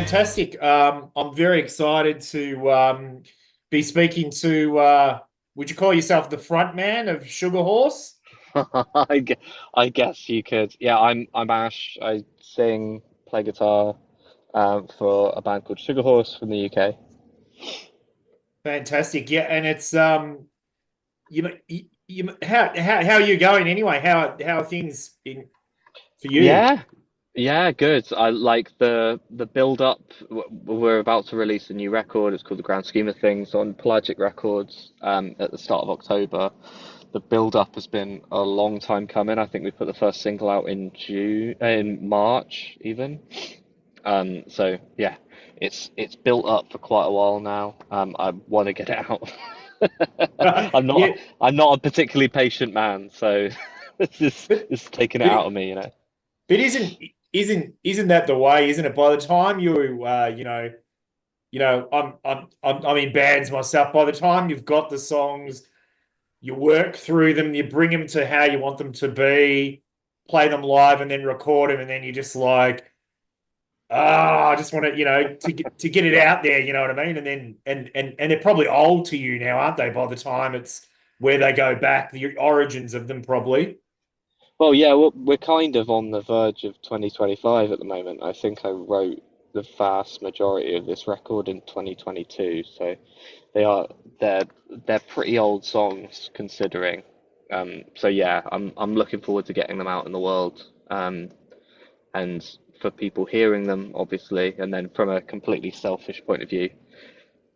fantastic. I'm very excited to be speaking to. Would you call yourself the front man of Sugar Horse? I guess, I guess you could. Yeah, I'm Ash. I sing, play guitar for a band called Sugar Horse from the UK. Fantastic. Yeah, and it's how are you going anyway? How are things for you? Yeah, yeah, good. I like the build up. We're about to release a new record. It's called The Grand Scheme of Things on Pelagic Records at the start of October. The build up has been a long time coming. I think we put the first single out in March even. So yeah, it's built up for quite a while now. I want to get it out. I'm Yeah, not I'm not a particularly patient man, so but this is taking it but out of me, you know. but isn't that the way? Isn't it? By the time I'm in bands myself. By the time you've got the songs, you work through them, you bring them to how you want them to be, play them live, and then record them, and then you just like, I just want to, to get it Yeah. out there, you know what I mean? And then and they're probably old to you now, aren't they? By the time it's where they go back, the origins of them probably. Well, yeah, we're kind of on the verge of 2025 at the moment. I think I wrote the vast majority of this record in 2022, so they are they're they're pretty old songs considering. So yeah, I'm looking forward to getting them out in the world. And for people hearing them, obviously, and then from a completely selfish point of view,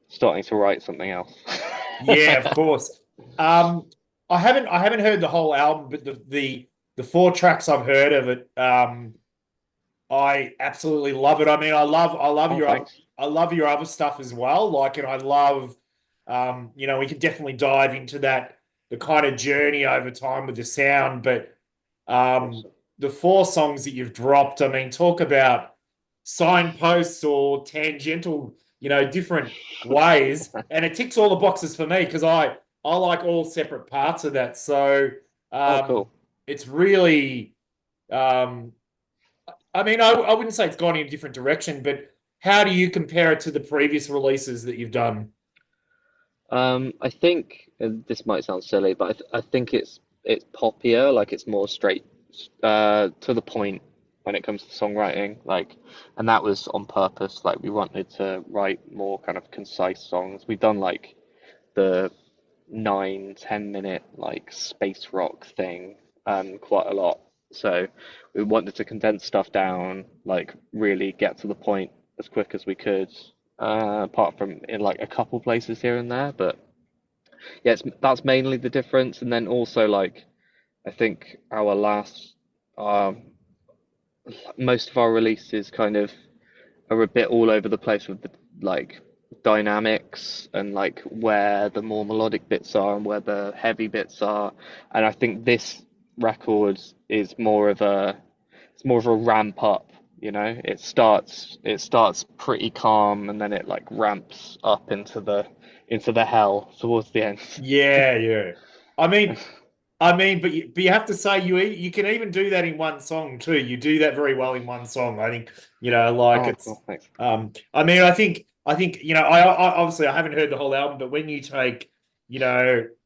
starting to write something else. Yeah, of course. Um, I haven't heard the whole album, but the four tracks I've heard of it, I absolutely love it. I mean, Oh, thanks. I love your other stuff as well. Like, and I love, we can definitely dive into that the kind of journey over time with the sound. But um, Awesome. the four songs that you've dropped, I mean, talk about signposts or tangential, different ways, and it ticks all the boxes for me because I like all separate parts of that. So Oh, um, cool. it's really. Um, I mean, I wouldn't say it's gone in a different direction, but how do you compare it to the previous releases that you've done? I think and this might sound silly, but I think it's poppier, like it's more straight to the point when it comes to songwriting, like, and that was on purpose. Like, we wanted to write more kind of concise songs. We've done like the 9, 10 minute like space rock thing quite a lot. So we wanted to condense stuff down, like really get to the point as quick as we could. Apart from in like a couple places here and there, but yeah, that's mainly the difference. And then also like I think our last, um, most of our releases kind of are a bit all over the place with the like dynamics and like where the more melodic bits are and where the heavy bits are. And I think this record is more of a ramp up, you know. It starts pretty calm and then it like ramps up into the hell towards the end. Yeah, yeah. I mean, but you have to say you can even do that in one song too. You do that very well in one song. I think like Oh, it's. cool, thanks. I mean, I think I obviously I haven't heard the whole album, but when you take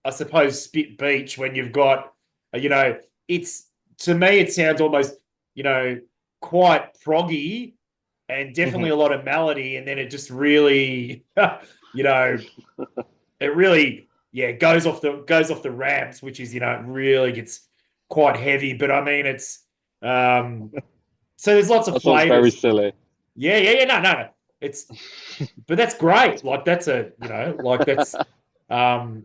I suppose Spit Beach when you've got you know it's to me it sounds almost you know quite proggy and definitely Hmm. a lot of melody, and then it just really you know it really goes off the ramps, which is it really gets quite heavy. But I mean, it's um, so there's lots of That sounds very flavors. silly. Yeah, yeah, yeah. No, no, no. It's but that's great. Like that's um,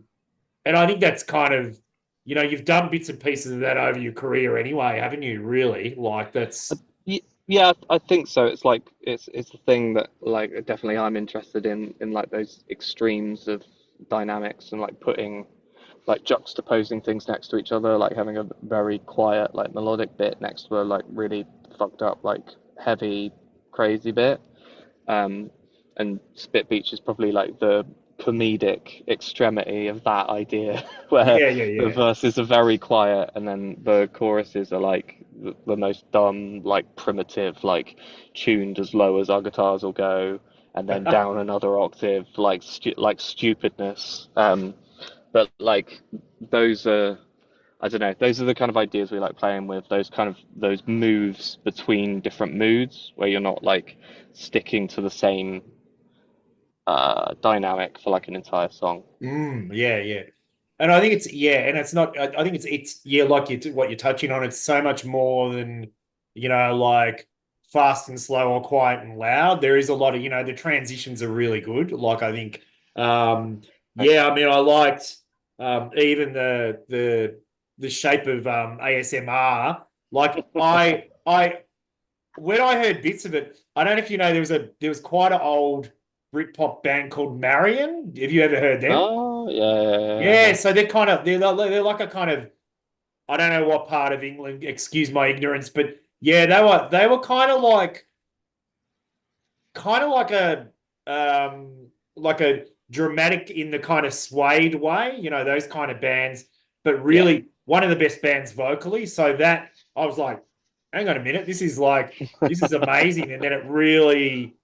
and I think that's kind of you've done bits and pieces of that over your career anyway, haven't you? Really, like that's Yeah, I think so. It's like it's the thing that like definitely I'm interested in like those extremes of dynamics and like putting like juxtaposing things next to each other, like having a very quiet like melodic bit next to a like really fucked up like heavy crazy bit. Um, and Spit Beach is probably like the comedic extremity of that idea, where yeah, yeah, the yeah. verses are very quiet and then the choruses are like the most dumb, like primitive, like tuned as low as our guitars will go, and then down another octave, like stupidness. But like those are, I don't know, those are the kind of ideas we like playing with. Those moves between different moods where you're not like sticking to the same dynamic for like an entire song. Yeah, yeah. And I think it's yeah, and it's not. I think it's yeah, like what you're touching on. It's so much more than like fast and slow or quiet and loud. There is a lot of the transitions are really good. Like I think, um, yeah. I mean, I liked even the shape of ASMR. Like I when I heard bits of it, I don't know if you know there was quite an old Britpop band called Marion. Have you ever heard them? Oh, yeah, yeah, yeah, Yeah, yeah. so they're like a kind of I don't know what part of England, excuse my ignorance, but yeah, they were kind of like a dramatic in the kind of suede way, those kind of bands, but Yeah. really one of the best bands vocally. So that I was like, hang on a minute, this is amazing. And then it really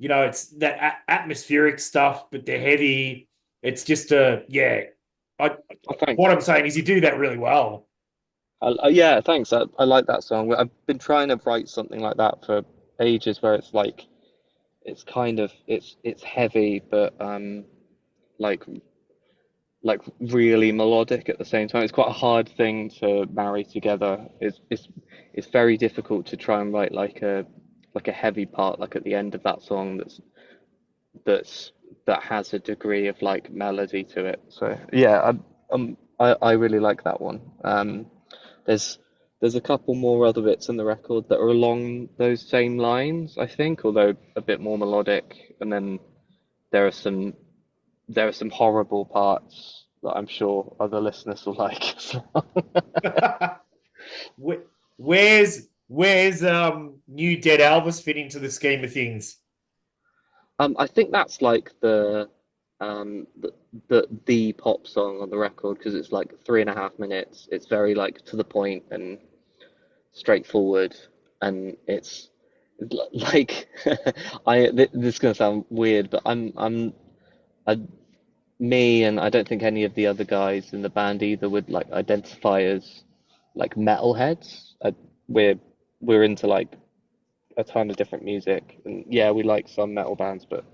it's that atmospheric stuff, but they're heavy. It's just yeah. I, Oh, what thanks. I'm saying is you do that really well. Yeah, thanks. I like that song. I've been trying to write something like that for ages, where it's like it's kind of it's heavy, but like really melodic at the same time. It's quite a hard thing to marry together. It's very difficult to try and write like a heavy part like at the end of that song that's that has a degree of like melody to it. So yeah, I really like that one. There's there's a couple more other bits in the record that are along those same lines, I think, although a bit more melodic. And then there are some there are some horrible parts that I'm sure other listeners will like as well. Where- where's new Dead Elvis fit into the scheme of things? I think that's like um the the pop song on the record because it's like 3.5 minutes. It's very like to the point and straightforward, and it's like this is gonna sound weird, but I, me and I don't think any of the other guys in the band either would like identify as like metalheads. We're we're into like a ton of different music, and yeah, we like some metal bands, but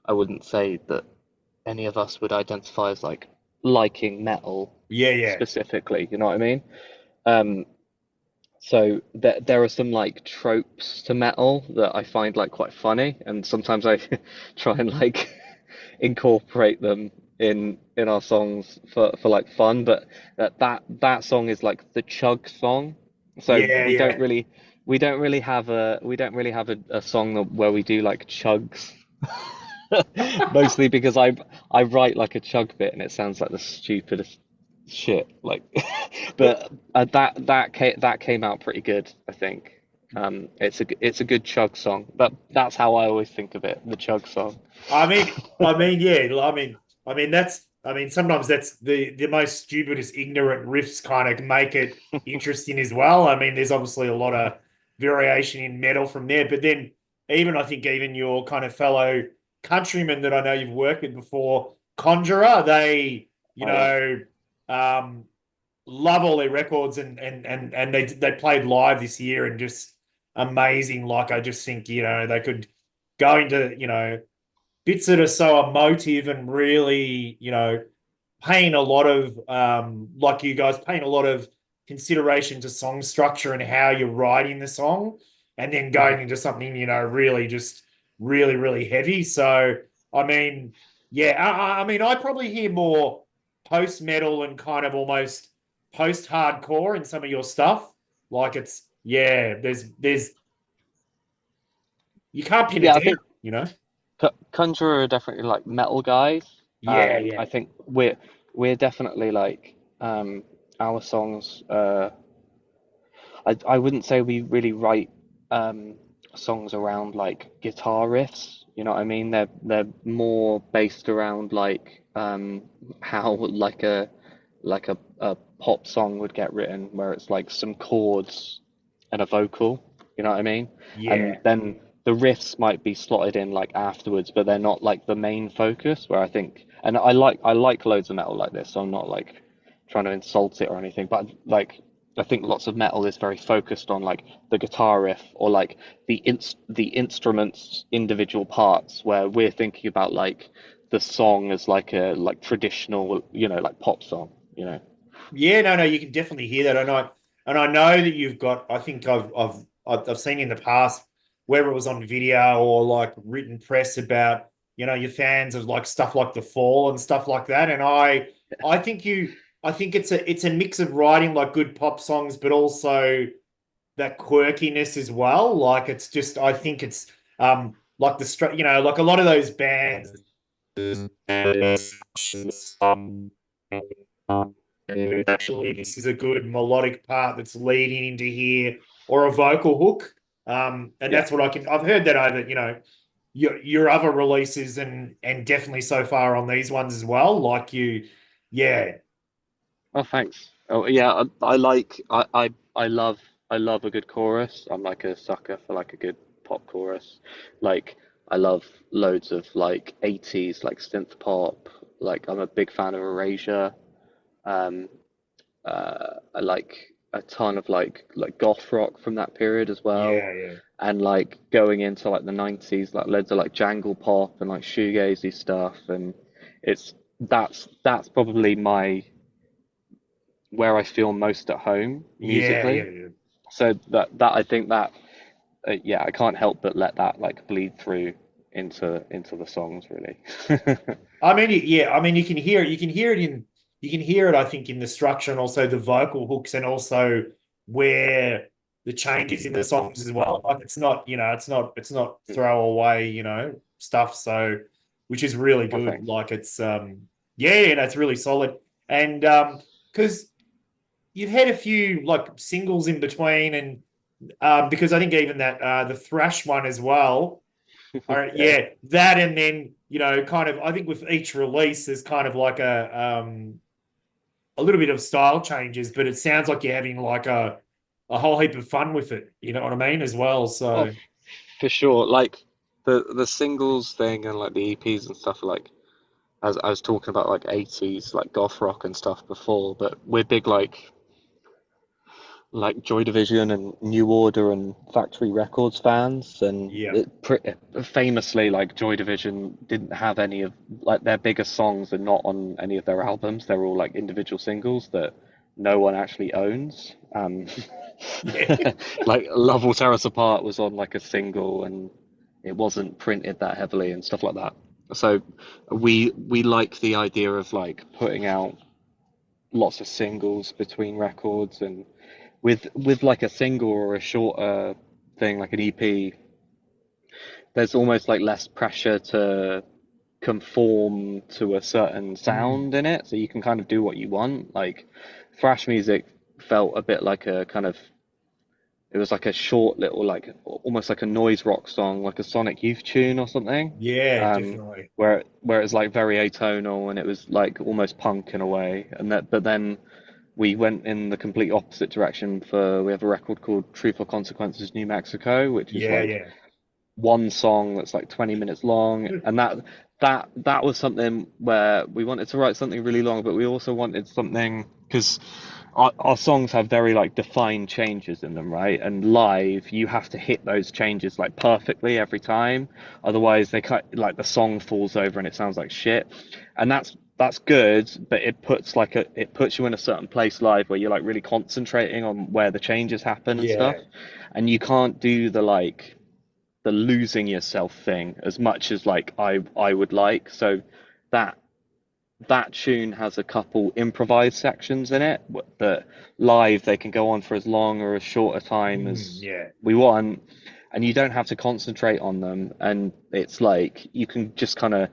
I wouldn't say that any of us would identify as like liking metal Yeah, yeah. specifically. You know what I mean? Um, So there are some like tropes to metal that I find like quite funny, and sometimes I try and like incorporate them in our songs for like fun. But that song is like the chug song, so Yeah, yeah. we don't really have a song where we do like chugs. Mostly because I write like a chug bit and it sounds like the stupidest shit. Like, but that came out pretty good, I think. It's a good chug song. That's how I always think of it, the chug song. Yeah. Sometimes that's the most stupidest, ignorant riffs kind of make it interesting as well. I mean, there's obviously a lot of variation in metal from there, but then even I think even your kind of fellow countrymen that I know you've worked with before, Conjurer, they Oh yeah. um, love all their records and they played live this year and just amazing. Like I just think they could go into bits that are so emotive and really, paying a lot of like you guys paying a lot of consideration to song structure and how you're writing the song, and then Mhm. going into something, really just really, really heavy. So I mean, yeah, I mean, I probably hear more post metal and kind of almost post hardcore in some of your stuff. Like it's yeah, there's you can't pin it Yeah, I down, think you know? Conjurer are definitely like metal guys. Yeah, yeah. I think we're definitely like our songs. I wouldn't say we really write um, songs around like guitar riffs. You know what I mean? They're more based around like how like a pop song would get written where it's like some chords and a vocal, you know what I mean? And Yeah. then the riffs might be slotted in like afterwards, but they're not like the main focus. Where I think, and I like loads of metal like this, so I'm not like trying to insult it or anything, but like I think lots of metal is very focused on like the guitar riff or like the instruments individual parts, where we're thinking about like the song as like a like traditional, like pop song, you know. Yeah, no, no, you can definitely hear that. And I know that you've got, I think I've seen in the past, whether it was on video or like written press about, your fans of like stuff like The Fall and stuff like that. And I think I think it's a mix of writing like good pop songs, but also that quirkiness as well. Like it's just, I think it's like like a lot of those bands. Actually, this is a good melodic part that's leading into here, or a vocal hook. And Yeah. that's what I've heard that over, your other releases, and definitely so far on these ones as well. Like yeah, Oh, thanks. Oh, yeah. I love a good chorus. I'm like a sucker for like a good pop chorus. Like I love loads of like 80s like synth pop. Like I'm a big fan of Erasure. Um, I like a ton of like goth rock from that period as well. yeah. And like going into like the 90s, like loads of like jangle pop and like shoegazy stuff. And it's that's probably my where I feel most at home Yeah, yeah, musically. yeah. So that I think that yeah, I can't help but let that like bleed through into the songs really. I mean, yeah, I mean, you can hear it. You can hear it. I think in the structure and also the vocal hooks, and also where the changes in the songs as well. Like it's not throwaway, stuff. So, which is really Oh, good. thanks. Like it's yeah, that's really solid. And because you've had a few like singles in between, and because I think even that the thrash one as well. All right, Yeah. yeah, that, and then kind of, I think with each release, there's kind of like a little bit of style changes, but it sounds like you're having like a whole heap of fun with it. You know what I mean, as well. Oh, So for sure. Like the singles thing and like the EPs and stuff are like as I was talking about like 80s like goth rock and stuff before, but we're big like Joy Division and New Order and Factory Records fans, and yeah, famously, like Joy Division didn't have any of like their biggest songs are not on any of their albums. They're all like individual singles that no one actually owns. yeah, Like Love Will Tear Us Apart was on like a single, and it wasn't printed that heavily and stuff like that. So we like the idea of like putting out lots of singles between records, and with like a single or a shorter thing like an EP, there's almost like less pressure to conform to a certain mm, sound in it, so you can kind of do what you want. Like thrash music felt a bit like a kind of it was like a short little like almost like a noise rock song, like a Sonic Youth tune or something. yeah, Um, definitely, where it's like very atonal and it was like almost punk in a way, and that but then we went in the complete opposite direction for we have a record called Truth or Consequences New Mexico, which is yeah, like yeah, one song that's like 20 minutes long, and that was something where we wanted to write something really long, but we also wanted something because our songs have very like defined changes in them, right? And live you have to hit those changes like perfectly every time, otherwise they cut like the song falls over and it sounds like shit. And that's good, but it puts you in a certain place live where you're like really concentrating on where the changes happen and stuff, yeah, and you can't do the losing yourself thing as much as like I would like. So that that tune has a couple improvised sections in it that live they can go on for as long or as short a time as yeah, we want, and you don't have to concentrate on them, and it's like you can just kind of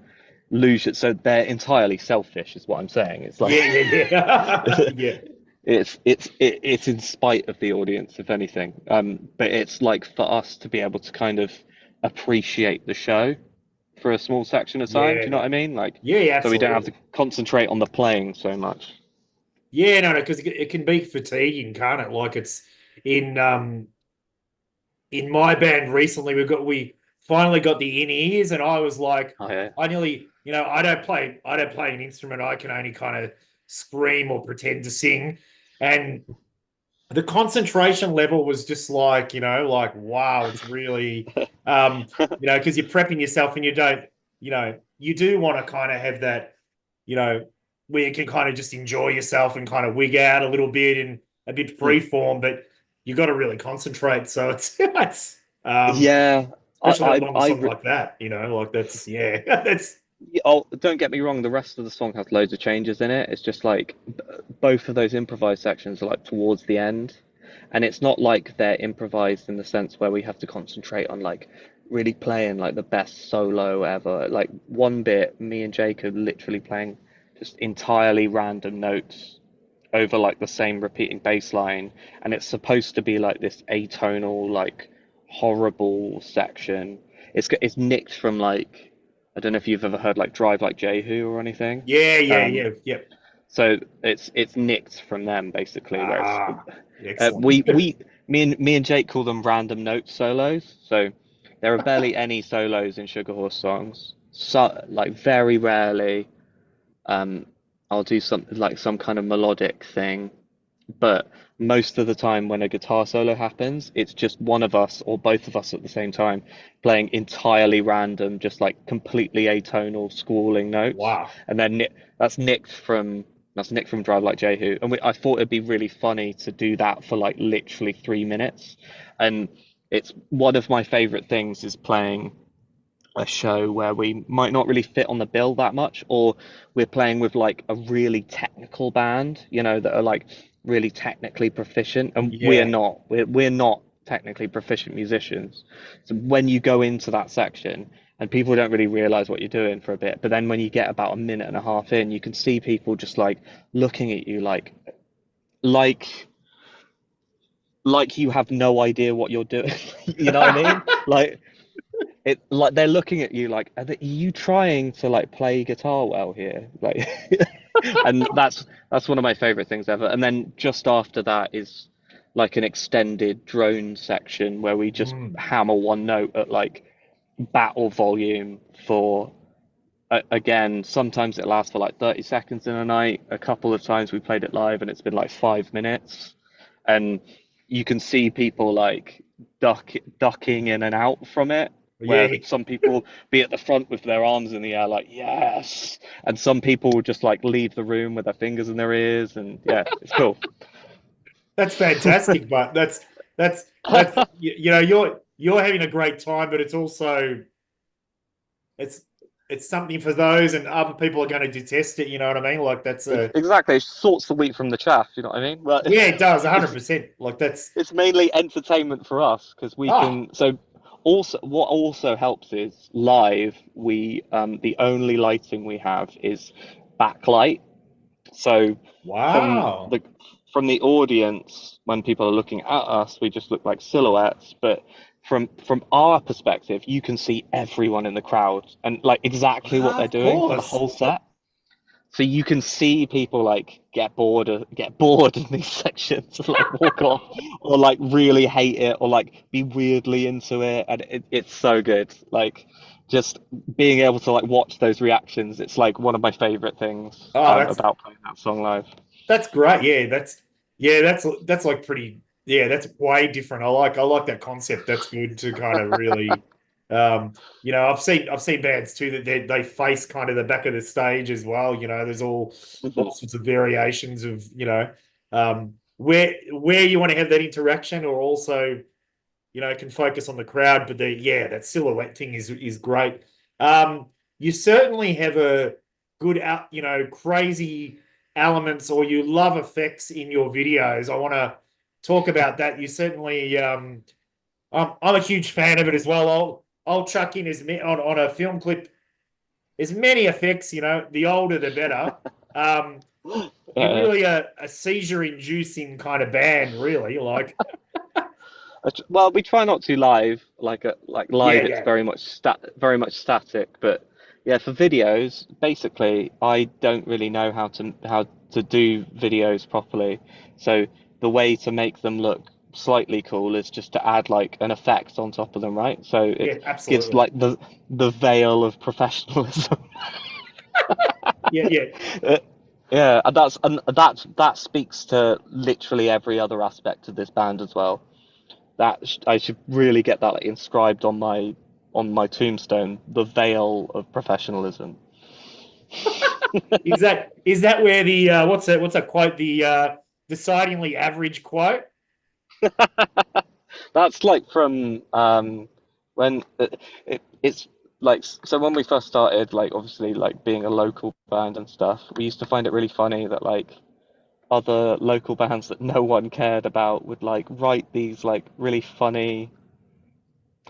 lose it. So they're entirely selfish is what I'm saying. It's like yeah, yeah, yeah, yeah, it's in spite of the audience, if anything. But it's like for us to be able to kind of appreciate the show for a small section of time. Do yeah, you know what I mean? Like, yeah, so we don't have to absolutely. concentrate on the playing so much. Yeah, no, no, because it can be fatiguing, can't it? Like it's in in my band recently, we finally got the in ears, and I was like, Oh yeah. I nearly, I don't play an instrument. I can only kind of scream or pretend to sing, and the concentration level was just like, like wow, it's really, because you're prepping yourself and you don't, you do want to kind of have that, you know, where you can kind of just enjoy yourself and kind of wig out a little bit in a bit free form, but you got to really concentrate. So it's, it's, Yeah, especially a long I song like that, like that's, yeah, that's, oh, don't get me wrong, the rest of the song has loads of changes in it. It's just like both of those improvised sections are like towards the end. And it's not like they're improvised in the sense where we have to concentrate on like really playing like the best solo ever. Like one bit, me and Jake are literally playing just entirely random notes over like the same repeating bass line, and it's supposed to be like this atonal, like horrible section. It's nicked from like I don't know if you've ever heard like Drive Like Jehu or anything. yeah, yeah, Um, yeah, yeah. so it's nicked from them basically, where it's Ah, excellent. we me and Jake call them random note solos. So there are barely any solos in Sugar Horse songs. So like very rarely, um, I'll do some kind of melodic thing, but most of the time when a guitar solo happens, it's just one of us or both of us at the same time playing entirely random, just like completely atonal squalling notes, Wow. and then that's nicked from Drive Like Jehu, and I thought it'd be really funny to do that for like literally 3 minutes, and it's one of my favorite things is playing a show where we might not really fit on the bill that much, or we're playing with like a really technical band, that are like really technically proficient, and we're Yeah. not. We're not technically proficient musicians. So when you go into that section, and people don't really realize what you're doing for a bit, but then when you get about a minute and a half in, you can see people just like looking at you like like you have no idea what you're doing. You know what I mean? Like they're looking at you like, are you trying to like play guitar well here? Like, and that's one of my favorite things ever. And then just after that is like an extended drone section where we just Mm. hammer one note at like battle volume for again, sometimes it lasts for like 30 seconds in a night. A couple of times we played it live and it's been like 5 minutes. And you can see people like ducking in and out from it, where Yeah. some people be at the front with their arms in the air, like, yes. And some people will just like leave the room with their fingers in their ears. And yeah, it's cool. That's fantastic, but that's you're having a great time, but it's also it's it's something for those, and other people are going to detest it. You know what I mean? Like that's a Exactly. It sorts the wheat from the chaff, you know what I mean? But yeah, it does it's 100%. Like that's it's mainly entertainment for us because we ah can. So also, what also helps is live. We the only lighting we have is backlight. So from wow the from the audience, when people are looking at us, we just look like silhouettes. But from our perspective, you can see everyone in the crowd and like exactly what they're of doing for the course whole set. So you can see people like get bored in these sections, like walk off, or like really hate it, or like be weirdly into it, and it's so good. Like just being able to like watch those reactions, it's like one of my favorite things oh that's about playing that song live. That's great. Yeah, that's like pretty. Yeah, that's way different. I like that concept. That's good to kind of really, I've seen bands too that they face kind of the back of the stage as well. There's all Mhm. sorts of variations of where you want to have that interaction, or also can focus on the crowd. But that silhouette thing is great. Um, you certainly have a good out, crazy elements, or you love effects in your videos. I want to talk about that. You certainly, I'm a huge fan of it as well. I'll chuck in on a film clip as many effects. The older the better. Um, you're Uh, really a seizure-inducing kind of band, really. Like, well, we try not to live like live. yeah, It's yeah, very much static, but Yeah, for videos, basically, I don't really know how to do videos properly. So the way to make them look slightly cool is just to add like an effect on top of them, right? So Yeah, it gives absolutely. like the veil of professionalism. Yeah, yeah, Uh, Yeah, and that speaks to literally every other aspect of this band as well. I should really get that like, inscribed on my tombstone, the veil of professionalism. is that where the what's that quote, the decidingly average quote? That's like from when it's like so when we first started, like obviously like being a local band and stuff, we used to find it really funny that like other local bands that no one cared about would like write these like really funny,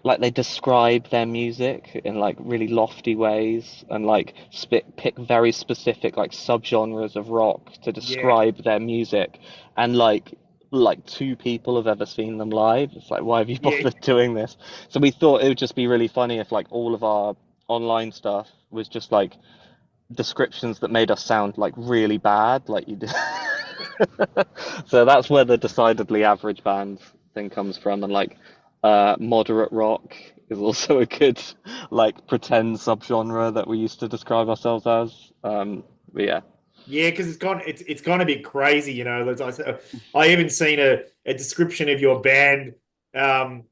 like they describe their music in like really lofty ways and like pick very specific like subgenres of rock to Yeah, describe their music, and like two people have ever seen them live. It's like, why have you yeah, bothered doing this? So we thought it would just be really funny if like all of our online stuff was just like descriptions that made us sound like really bad, like you did. So that's where the decidedly average band thing comes from, and like moderate rock is also a good like pretend subgenre that we used to describe ourselves as. But yeah, yeah. Because it's gone a bit crazy, you know. As I said, I even seen a description of your band, um,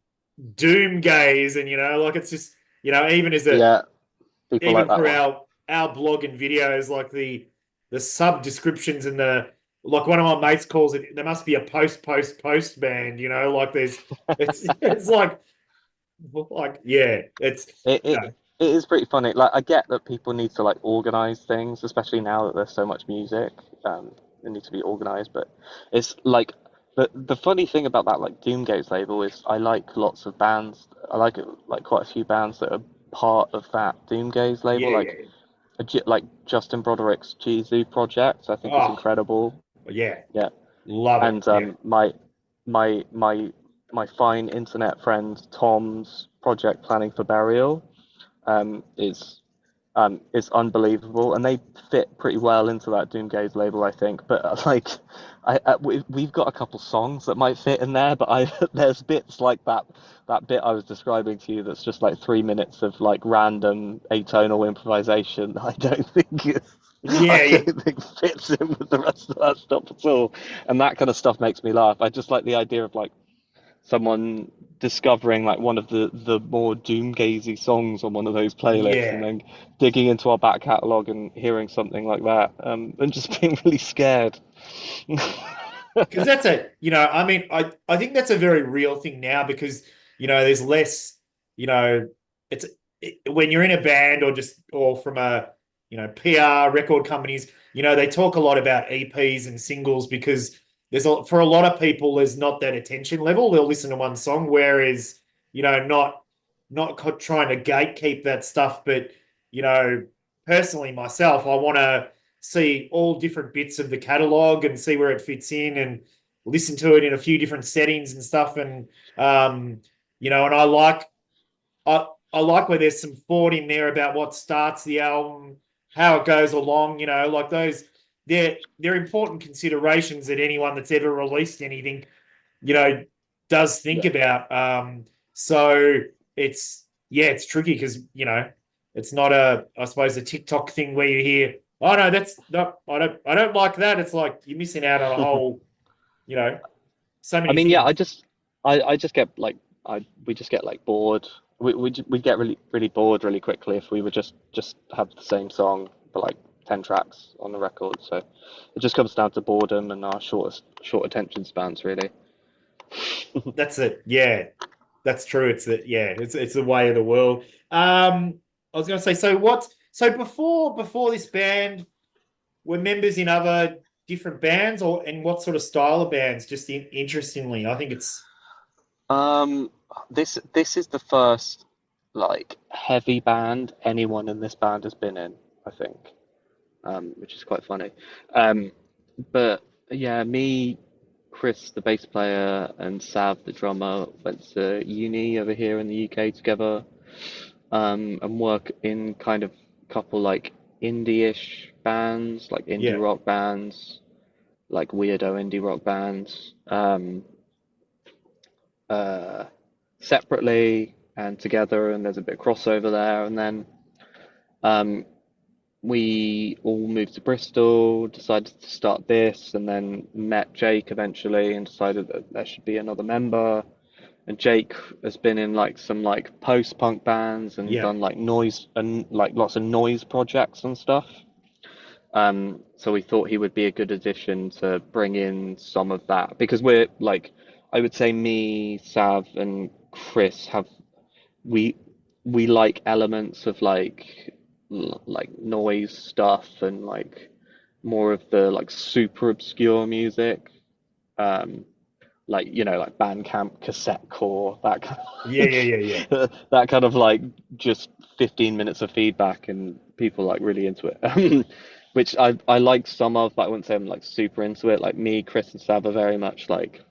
Doom Gaze, and like it's just even as a yeah, people like even that for one. our blog and videos, like the sub descriptions and the like one of my mates calls it, there must be a post band, like there's it's like yeah, it's It, you it know, it is pretty funny. Like I get that people need to like organize things, especially now that there's so much music. They need to be organized, but it's like the funny thing about that like Doomgate's label is I like lots of bands. I like it like quite a few bands that are part of that Doomgaze label. yeah, Like yeah. like Justin Broderick's G project, I think is Oh, incredible. yeah. Yeah, Love it. and Yeah. my my my fine internet friend Tom's project Planning for Burial um, is is unbelievable, and they fit pretty well into that Doomgaze label, I think. But like, we've got a couple songs that might fit in there, but I there's bits like that bit I was describing to you that's just like 3 minutes of like random atonal improvisation that I don't think is. I Yeah, yeah. don't think fits in with the rest of that stuff at all, and that kind of stuff makes me laugh. I just like the idea of like someone discovering like one of the more doomgazy songs on one of those playlists and Yeah. then digging into our back catalogue and hearing something like that and just being really scared. Because that's I mean, I think that's a very real thing now because, there's less, you know, it's when you're in a band or from PR record companies, they talk a lot about EPs and singles because for a lot of people, there's not that attention level. They'll listen to one song, whereas, not trying to gatekeep that stuff, but, you know, personally myself, I want to see all different bits of the catalog and see where it fits in and listen to it in a few different settings and stuff. And and I like where there's some thought in there about what starts the album, how it goes along. Like those, they're important considerations that anyone that's ever released anything, you know, does think Yeah. about. So it's tricky because it's not I suppose a TikTok thing where you hear, oh no, that's not, I don't like that. It's like you're missing out on a whole, you know, so I many mean, yeah, things. I just get like we just get like bored. We get really bored really quickly if we would just have the same song for like 10 tracks on the record. So it just comes down to boredom and our short attention spans really. That's it. Yeah, that's true. It's the way of the world. I was going to say, so before this band, were members in other different bands or and what sort of style of bands? Just interestingly, I think it's Um, this is the first like heavy band anyone in this band has been in, I think, which is quite funny. Um, but yeah, me, Chris, the bass player, and Sav, the drummer, went to uni over here in the UK together, and work in kind of couple like indie-ish bands, like indie Yeah. rock bands, like weirdo indie rock bands, uh, separately and together, and there's a bit of crossover there. And then um, we all moved to Bristol, decided to start this, and then met Jake eventually and decided that there should be another member. And Jake has been in like some like post-punk bands and Yeah. done like noise and like lots of noise projects and stuff. So we thought he would be a good addition to bring in some of that because we're like, I would say me, Sav, and Chris have we we like elements of like noise stuff and like more of the like super obscure music, um, like like Bandcamp, cassette core, that kind Yeah. Yeah. Yeah. Yeah. of, that kind of like just 15 minutes of feedback and people like really into it. Which I like some of, but I wouldn't say I'm like super into it. Like me, Chris, and Sav are very much like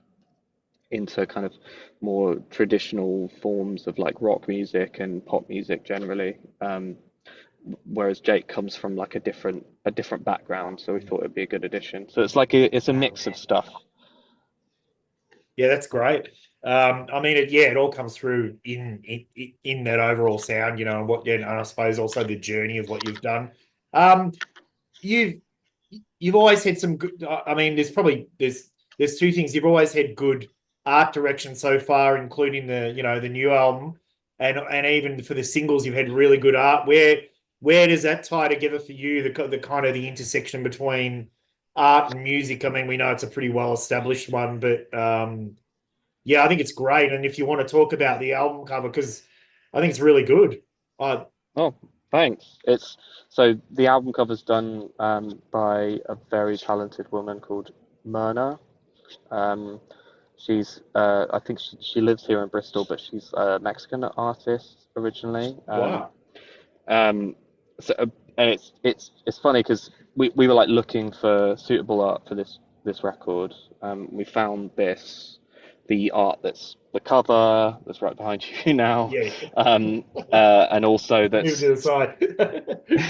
into kind of more traditional forms of like rock music and pop music generally. Whereas Jake comes from like a different background, so we thought it'd be a good addition. So it's a mix of stuff. Yeah, that's great. I mean, it all comes through in that overall sound, and and I suppose also the journey of what you've done. Um, you've you've always had some good. I mean, there's two things. You've always had good art direction so far, including the new album, and even for the singles, you've had really good art. Where does that tie together for you? The kind of the intersection between art and music. I mean, we know it's a pretty well established one, but yeah, I think it's great. And if you want to talk about the album cover, because I think it's really good. Uh, Oh, thanks. It's so the album cover's done by a very talented woman called Myrna. Um, I think she lives here in Bristol, but she's a Mexican artist originally. wow. Um, so, and it's funny because we were like looking for suitable art for this record. We found the art that's the cover that's right behind you now, Yeah. and also Move that's to the side.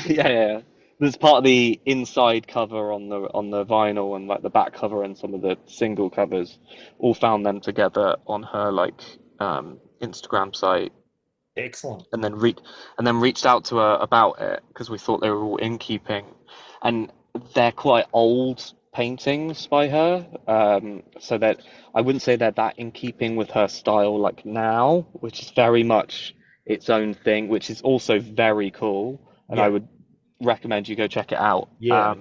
yeah, yeah. There's part of the inside cover on the vinyl and like the back cover and some of the single covers. All found them together on her like Instagram site, Excellent. and then reached out to her about it because we thought they were all in keeping, and they're quite old paintings by her. So that I wouldn't say they're that in keeping with her style like now, which is very much its own thing, which is also very cool, and I Yeah. would recommend you go check it out. Yeah.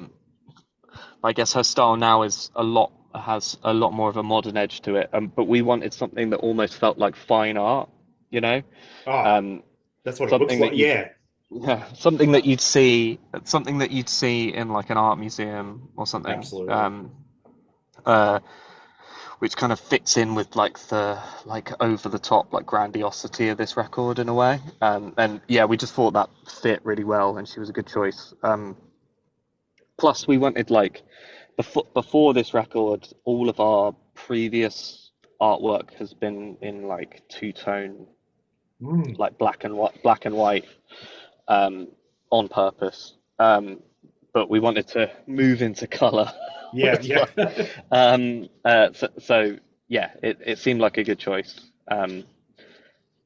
I guess her style now has a lot more of a modern edge to it, but we wanted something that almost felt like fine art, you know, Oh, um, that's what it looks something like. that you Yeah. yeah, something that you'd see in like an art museum or something, Absolutely. uh, which kind of fits in with like the like over the top like grandiosity of this record in a way. And yeah, we just thought that fit really well, and she was a good choice. Plus, we wanted like before this record, all of our previous artwork has been in like two-tone, Mm. like black and white, um, on purpose. But we wanted to move into color Yeah. as Yeah. well. So yeah, it seemed like a good choice.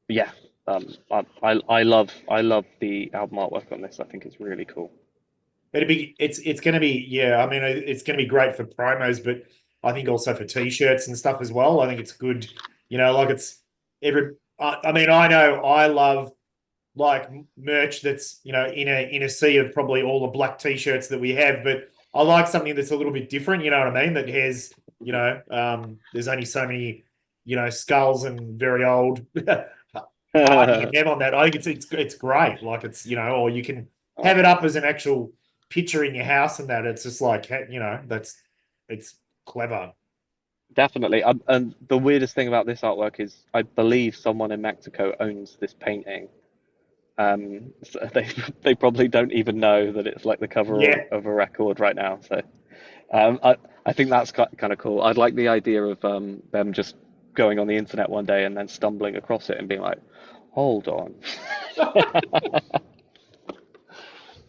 Yeah, I love the album artwork on this. I think it's really cool. It's gonna be, yeah, I mean, it's gonna be great for promos, but I think also for t-shirts and stuff as well. I think it's good, like it's I mean, I know I love like merch that's in a sea of probably all the black t-shirts that we have, but I like something that's a little bit different, you know what I mean, that has, there's only so many skulls and very old art you can have on that. I think it's great, like it's, or you can have Oh, it up as an actual picture in your house, and that it's just like, that's it's clever. definitely. And the weirdest thing about this artwork is I believe someone in Mexico owns this painting. So they probably don't even know that it's like the cover Yeah. of a record right now. So I think that's kind of cool. I'd like the idea of them just going on the internet one day and then stumbling across it and being like, hold on.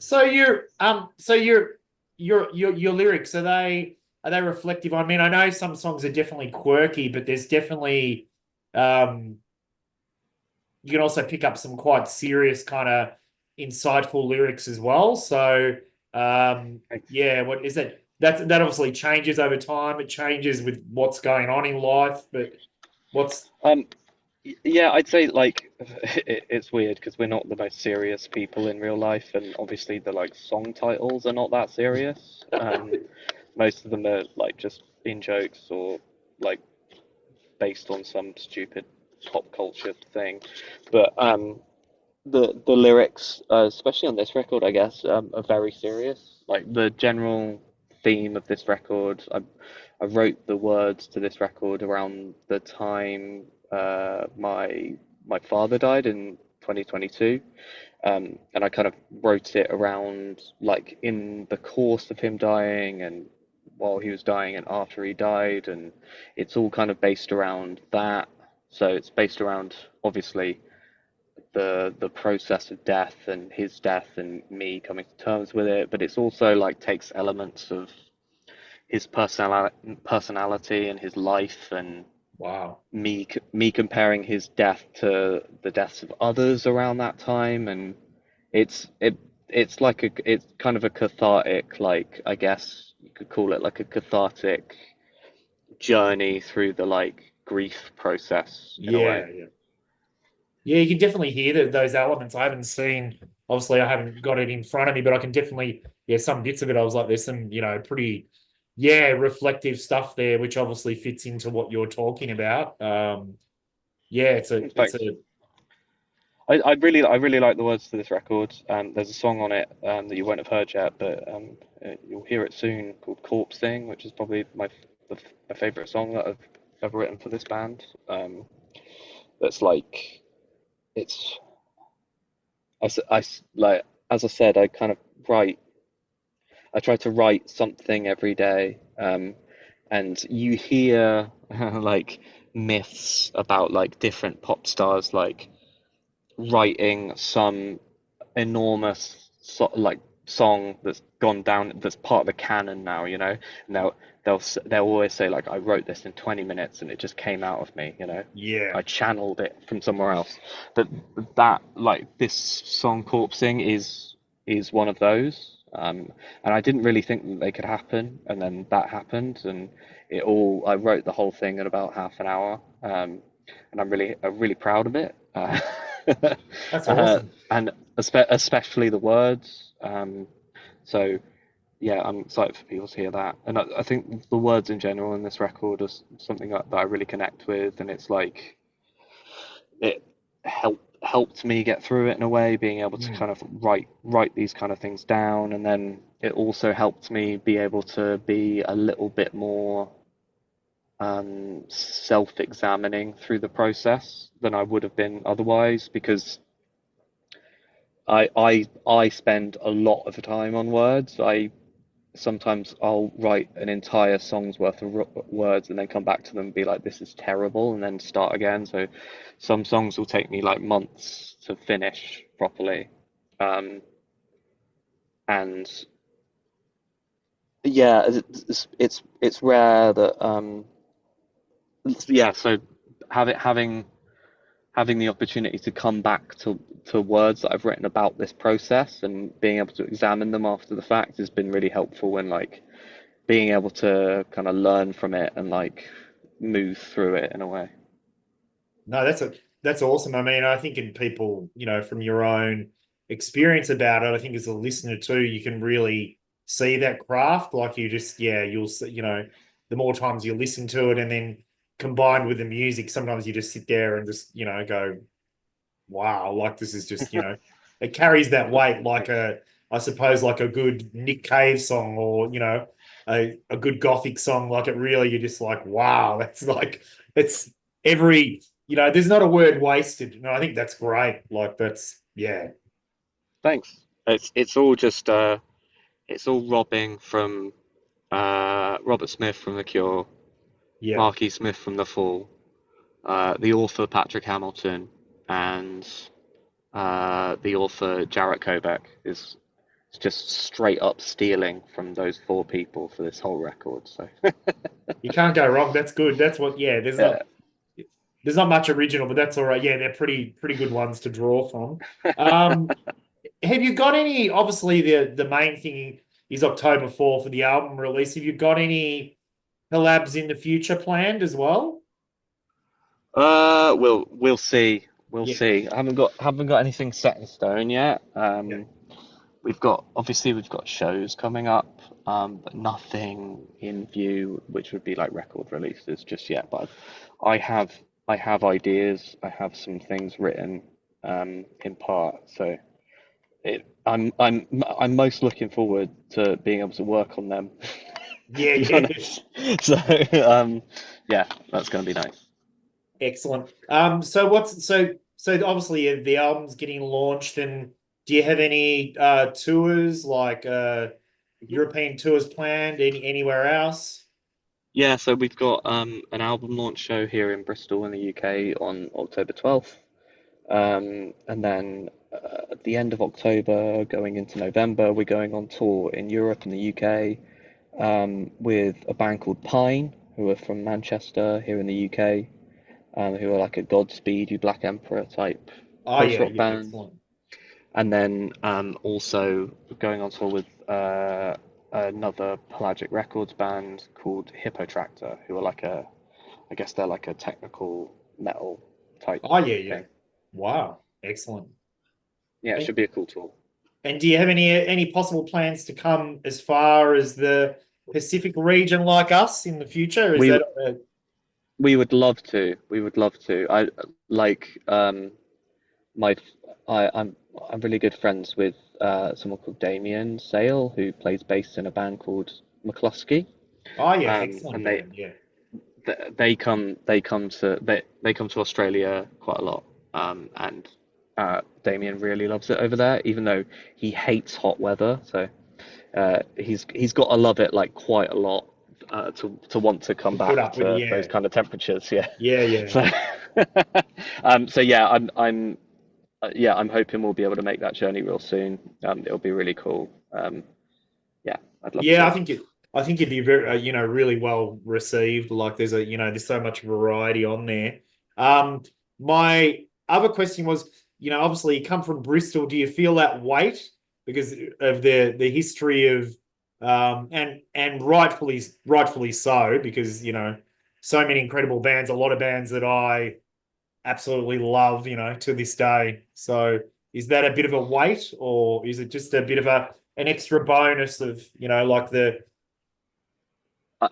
So your lyrics are they reflective? I mean, I know some songs are definitely quirky, but there's definitely um you can also pick up some quite serious kind of insightful lyrics as well. So Thanks. yeah, what is it? That obviously changes over time. It changes with what's going on in life, but what's Um, yeah, I'd say like it's weird because we're not the most serious people in real life, and obviously the like song titles are not that serious. Most of them are like just in jokes or like based on some stupid pop culture thing. But the lyrics, especially on this record, I guess, are very serious. Like the general theme of this record, I wrote the words to this record around the time my father died in 2022, and I kind of wrote it around like in the course of him dying and while he was dying and after he died, and it's all kind of based around that. So it's based around obviously the process of death and his death and me coming to terms with it, but it's also like takes elements of his personality and his life and wow. me comparing his death to the deaths of others around that time, and it's it it's like it's kind of a cathartic, like I guess you could call it like a cathartic journey through the like grief process in a way. Yeah, yeah. Yeah, you can definitely hear those elements. I haven't seen, obviously, I haven't got it in front of me, but I can definitely, yeah, some bits of it. I was like, there's some, pretty, yeah, reflective stuff there, which obviously fits into what you're talking about. Yeah, it's a, Thanks. I really like the words to this record. There's a song on it that you won't have heard yet, but you'll hear it soon called "Corpse Thing," which is probably my favorite song that I've ever written for this band. That's like it's like as I said, I kind of write. I try to write something every day, and you hear like myths about like different pop stars like writing some enormous like song that's gone down that's part of the canon now, and they'll always say like I wrote this in 20 minutes and it just came out of me, yeah. I channeled it from somewhere else. But that like this song Corpsing is one of those, and I didn't really think that they could happen, and then that happened, and I wrote the whole thing in about half an hour, and I'm really proud of it. That's Uh, awesome. and especially the words. So yeah, I'm excited for people to hear that. And I think the words in general in this record are something that I really connect with, and it's like it helped me get through it in a way, being able to Mm. kind of write these kind of things down, and then it also helped me be able to be a little bit more self-examining through the process than I would have been otherwise, because I spend a lot of time on words. I sometimes I'll write an entire song's worth of words and then come back to them and be like, this is terrible, and then start again. So some songs will take me like months to finish properly. Um, and yeah, it's rare that yeah. So having the opportunity to come back to words that I've written about this process and being able to examine them after the fact has been really helpful in like being able to kind of learn from it and like move through it in a way. No, that's awesome. I mean, I think in people, from your own experience about it, I think as a listener too, you can really see that craft. Like you just, yeah, you'll see, the more times you listen to it and then combined with the music, sometimes you just sit there and just, go, wow, like this is just, it carries that weight like Thanks. I suppose like a good Nick Cave song or, a good gothic song. Like it really, you're just like, wow, that's like, it's every, there's not a word wasted. No, I think that's great. Like that's, yeah, Thanks. It's all just it's all robbing from Robert Smith from The Cure, yeah. Marky Smith from The Fall, the author Patrick Hamilton, and the author Jarrett Kobeck is just straight up stealing from those four people for this whole record. So You can't go wrong. That's good. That's what. Yeah, yeah. there's not much original, but that's all right. Yeah, they're pretty good ones to draw from. Um, have you got any? Obviously, the main thing is October 4th for the album release. Have you got any collabs in the future planned as well? We'll see. We'll Yeah, see. I haven't got anything set in stone yet. yeah, We've got shows coming up, but nothing in view, which would be like record releases just yet. But I have I have ideas. I have some things written, in part. So I'm most looking forward to being able to work on them, yeah, to be yeah. honest. So yeah, that's gonna be nice. Excellent. So obviously the album's getting launched, and do you have any tours like European tours planned anywhere else? Yeah, so we've got an album launch show here in Bristol in the UK on October 12th. And then at the end of October, going into November, we're going on tour in Europe and the UK, with a band called Pine, who are from Manchester here in the UK, who are like a Godspeed You Black Emperor type Oh yeah, post-rock yeah, band. excellent. And then also going on tour with another Pelagic Records band called Hippo Tractor, who are like I guess they're like a technical metal type Oh yeah, yeah. thing. Wow, excellent. Yeah, it And, should be a cool tour. and do you have any possible plans to come as far as the Pacific region like us in the future? Is We that w- we would love to. We would love to. I like my I'm really good friends with someone called Damien Sale who plays bass in a band called McCluskey. oh yeah, excellent And band, yeah. they come to Australia quite a lot. And Damien really loves it over there, even though he hates hot weather. So he's got to love it like quite a lot, to want to come To put back up with, to yeah. those kind of temperatures. Yeah. Yeah, yeah. So so yeah, I'm hoping we'll be able to make that journey real soon. It'll be really cool. Yeah, I'd love Yeah, to. I think it'd be very really well received. Like there's so much variety on there. Um, my other question was, obviously you come from Bristol. Do you feel that weight because of the history of and rightfully so because so many incredible bands, a lot of bands that I absolutely love, to this day. So is that a bit of a weight or is it just a bit of an extra bonus of, like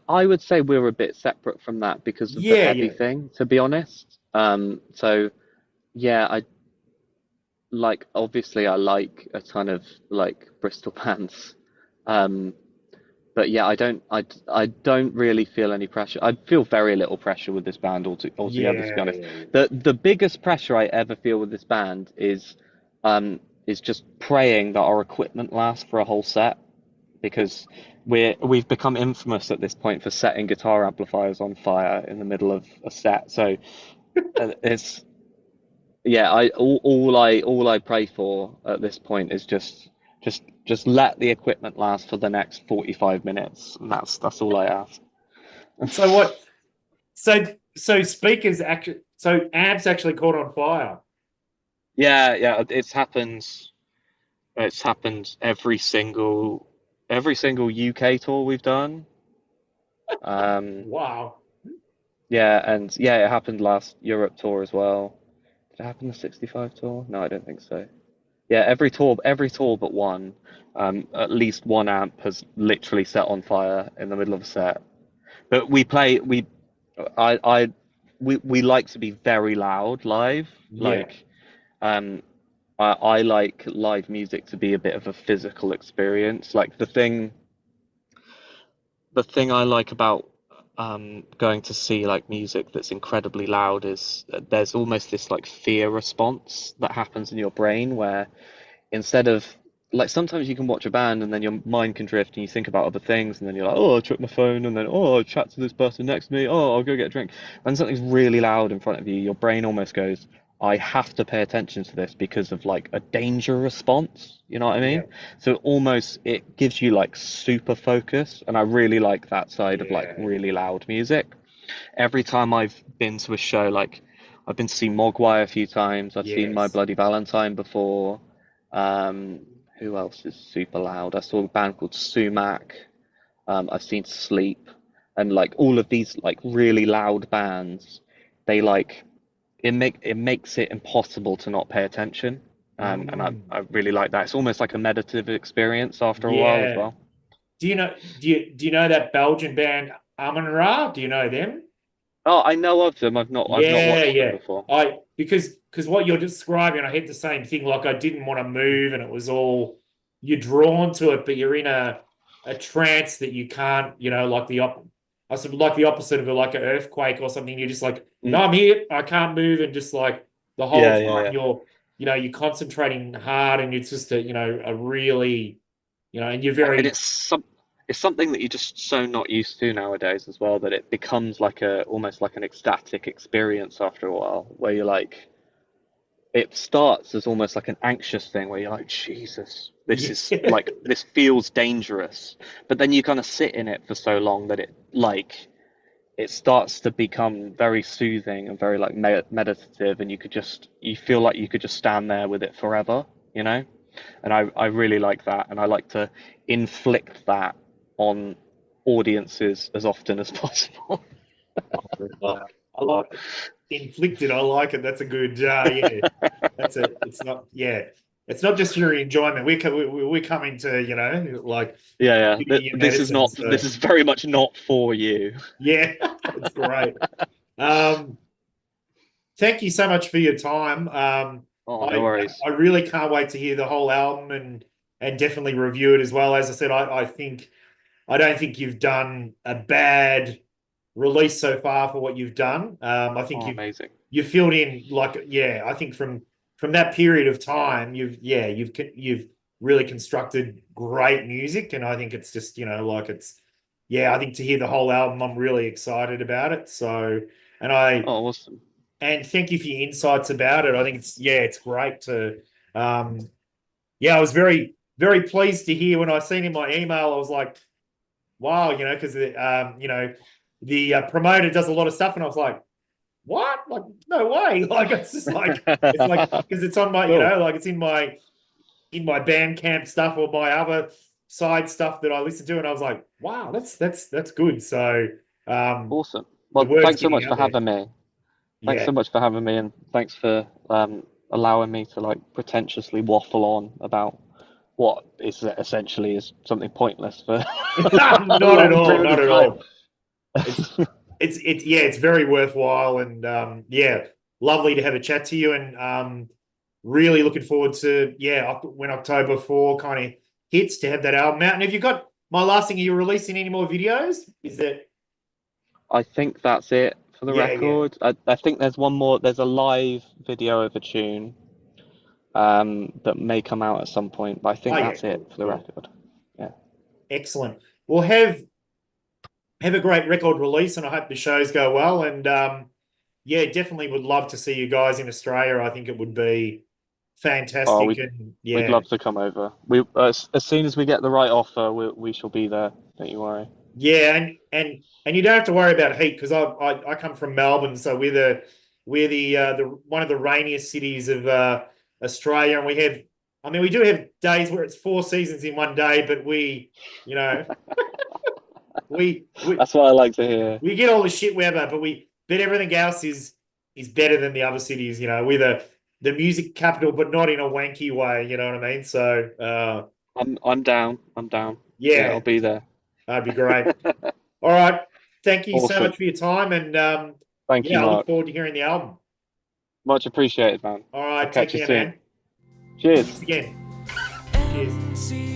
I would say we're a bit separate from that because of the yeah, heavy yeah. thing, to be honest. So yeah, I like obviously I like a ton of like Bristol bands. Um, but yeah, I don't really feel any pressure. I feel very little pressure with this band altogether, to be Yeah, honest. yeah, The biggest pressure I ever feel with this band is just praying that our equipment lasts for a whole set, because we've become infamous at this point for setting guitar amplifiers on fire in the middle of a set. So it's yeah, all I pray for at this point is just let the equipment last for the next 45 minutes, and that's all I ask. So what so so amps actually caught on fire. Yeah, yeah, it's happened every single UK tour we've done. Um, Wow. yeah, and yeah, it happened last Europe tour as well. Did it happen the 65 tour? No, I don't think so. Yeah, every tour but one, at least one amp has literally set on fire in the middle of a set. But I, we like to be very loud live. Yeah. Like, um, I like live music to be a bit of a physical experience. Like the thing I like about going to see like music that's incredibly loud is there's almost this like fear response that happens in your brain where instead of like sometimes you can watch a band and then your mind can drift and you think about other things and then you're like, oh, I'll check my phone and then oh, I'll chat to this person next to me. Oh, I'll go get a drink. When something's really loud in front of you, your brain almost goes, I have to pay attention to this because of like a danger response. You know what I Yeah, mean? So almost it gives you like super focus, and I really like that side of like yeah, really loud music. Every time I've been to a show, like I've been to see Mogwai a few times. I've seen My yes. Bloody Valentine before. Um, who else is super loud? I saw a band called Sumac. I've seen Sleep, and like all of these like really loud bands, they like it makes it impossible to not pay attention. And Mm, I really like that. It's almost like a meditative experience after a while as yeah. well. Do you know that Belgian band Amun Ra? Do you know them? Oh, I know of them. I've not Yeah, watched them yeah. before. I because what you're describing, I had the same thing. Like I didn't want to move, and it was all you're drawn to it, but you're in a trance that you can't, like I said, like the opposite of like an earthquake or something. You're just like, no, Mm. I'm here, I can't move, and just like the whole Yeah, yeah, time yeah. you're concentrating hard, and it's just a really, and you're And very it's something that you're just so not used to nowadays as well that it becomes like a almost like an ecstatic experience after a while where you're like it starts as almost like an anxious thing where you're like, Jesus, this is yeah. like this feels dangerous. But then you kind of sit in it for so long that it starts to become very soothing and very like meditative, and you feel like you could just stand there with it forever, you know? And I really like that, and I like to inflict that on audiences as often as possible. I like it. Inflicted. I like it. That's a good. Yeah. That's a. It's not. Yeah. It's not just your enjoyment. We're coming to like Yeah, yeah. giving you This is medicine. not. So This is very much not for you. yeah, it's great. Um, Thank you so much for your time. Oh, no I worries. I really can't wait to hear the whole album and definitely review it as well. As I said, I don't think you've done a bad release so far for what you've done. I think Oh, amazing. you've filled in like yeah. I think from that period of time, you've really constructed great music, and I think it's just like it's yeah. I think to hear the whole album, I'm really excited about it. So and I Oh, awesome. and thank you for your insights about it. I think it's great to um yeah. I was very pleased to hear when I seen in my email. I was like wow, because the promoter does a lot of stuff, and I was like, what? Like, no way! Like, it's like because it's on my, Cool. like it's in my Bandcamp stuff or my other side stuff that I listen to, and I was like, wow, that's good. So, um, Awesome. the Well, word's thanks so getting much out for there. having me. Thanks Yeah, so much for having me, and thanks for allowing me to like pretentiously waffle on about what is essentially is something pointless for a not at long all, period not of at time. all. It's it's very worthwhile and yeah, lovely to have a chat to you and really looking forward to when October 4 kind of hits to have that album out. And have you got my last thing? Are you releasing any more videos? Is that I think that's it for the yeah. record. I think there's one more. There's a live video of a tune that may come out at some point, but I Oh think yeah, that's it cool, for the cool. record. Yeah. Excellent. Well have a great record release and I hope the shows go well and yeah, definitely would love to see you guys in Australia. I think it would be Oh, fantastic and we'd yeah. love to come over. As soon as we get the right offer, we shall be there. Don't you worry. Yeah, and you don't have to worry about heat because I come from Melbourne, so we're the one of the rainiest cities of Australia, and we do have days where it's four seasons in one day, but you know we we That's what I like to hear. we get all the shit weather, but everything else is better than the other cities. We're the music capital, but not in a wanky way. You know what I mean? So I'm down. I'm down. Yeah, yeah, I'll be there. that'd be great. All right. Thank you so Awesome. much for your time. And Thank you, yeah, I look Mark. forward to hearing the album. Much appreciated, man. All I'll right. Take catch you care, soon. man. Cheers. Thanks again. Cheers.